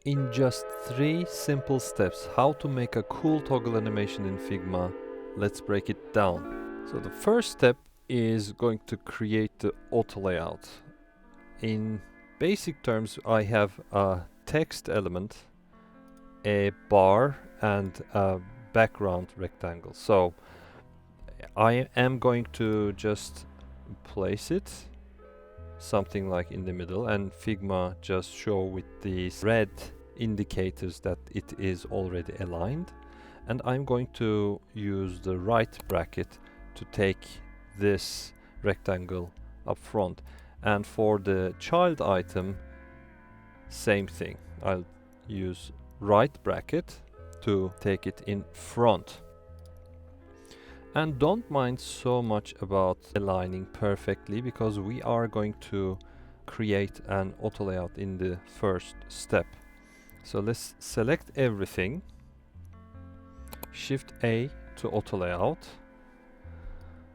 In just 3 simple steps, how to make a cool toggle animation in Figma, let's break it down. So the first step is going to create the auto layout. In basic terms, I have a text element, a bar, and a background rectangle. So I am going to just place it something like in the middle, and Figma just show with these red indicators that it is already aligned. And I'm going to use the right bracket to take this rectangle up front. And for the child item, same thing. I'll use right bracket to take it in front. And don't mind so much about aligning perfectly, because we are going to create an auto layout in the first step. So let's select everything, Shift A to auto layout,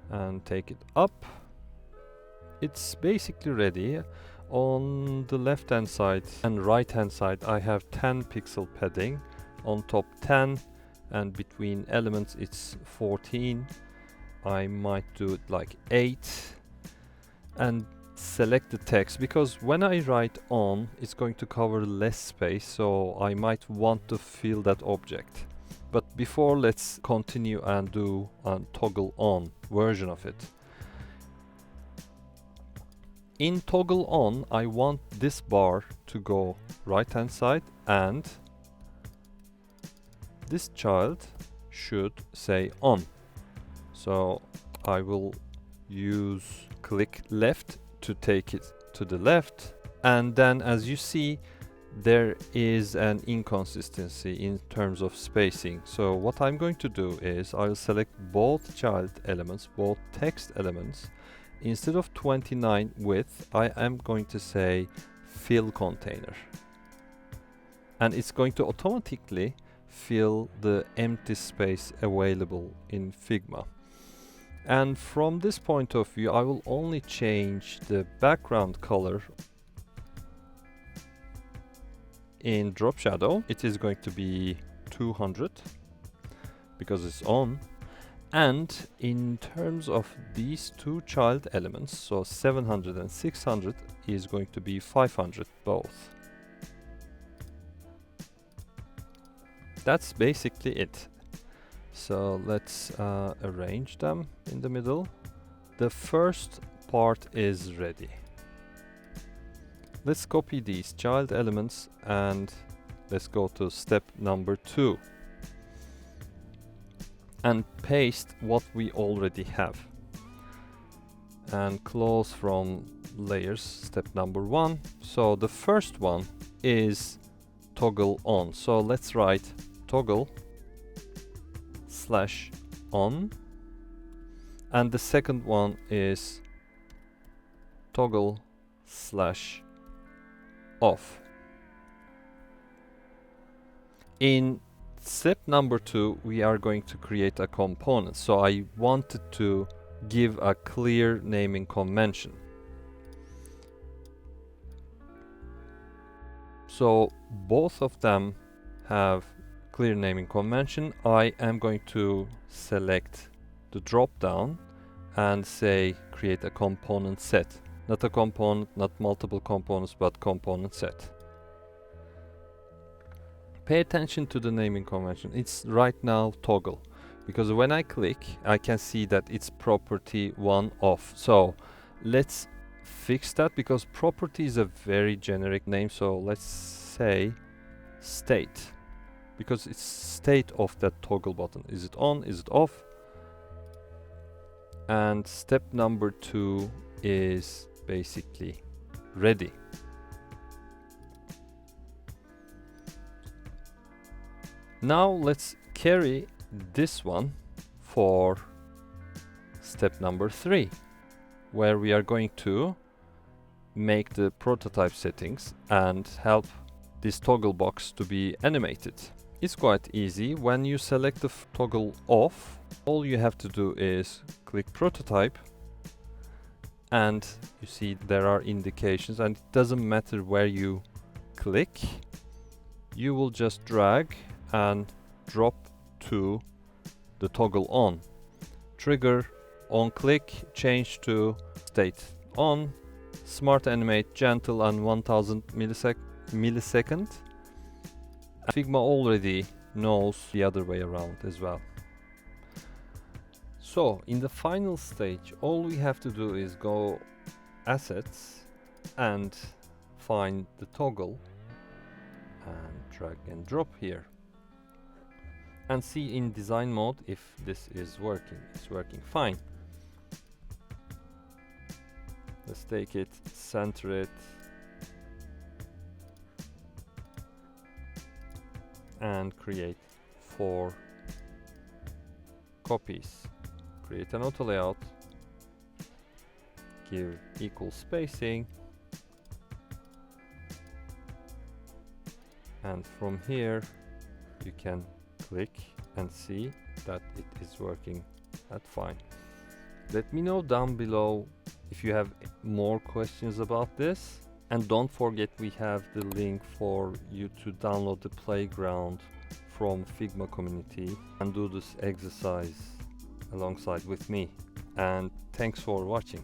and take it up. It's basically ready. On the left hand side and right hand side I have 10 pixel padding, on top 10, and between elements it's 14. I might do it like 8, and select the text, because when I write on, it's going to cover less space, so I might want to fill that object. But before, let's continue and do a toggle on version of it. In toggle on, I want this bar to go right hand side, and this child should say on. So I will use click left to take it to the left, and then as you see, there is an inconsistency in terms of spacing. So what I'm going to do is I'll select both child elements, both text elements. Instead of 29 width, I am going to say fill container, and it's going to automatically fill the empty space available in Figma. And from this point of view, I will only change the background color. In drop shadow, it is going to be 200 because it's on. And in terms of these two child elements, so 700 and 600 is going to be 500 both. That's basically it. So let's arrange them in the middle. The first part is ready. Let's copy these child elements and let's go to step number 2 and paste what we already have, and close from layers, step number 1. So the first one is toggle on. So let's write toggle /on, and the second one is toggle /off. In step number 2, we are going to create a component. So I wanted to give a clear naming convention. So both of them have clear naming convention. I am going to select the drop down and say create a component set. Not a component, not multiple components, but component set. Pay attention to the naming convention. It's right now toggle, because when I click, I can see that it's property 1 off. So let's fix that, because property is a very generic name. So let's say state, because it's state of that toggle button. Is it on? Is it off? And step number 2 is basically ready. Now let's carry this one for step number 3, where we are going to make the prototype settings and help this toggle box to be animated. It's quite easy. When you select the toggle off, all you have to do is click prototype, and you see there are indications, and it doesn't matter where you click, you will just drag and drop to the toggle on. Trigger on click, change to state on, Smart Animate gentle and 1000 millisecond. Figma already knows the other way around as well. So in the final stage, all we have to do is go assets and find the toggle and drag and drop here and see in design mode if this is working. It's working fine. Let's take it, center it, and create 4 copies. Create an auto layout, give equal spacing, and from here you can click and see that it is working fine. Let me know down below if you have more questions about this, and don't forget we have the link for you to download the playground from Figma community and do this exercise alongside with me. And thanks for watching.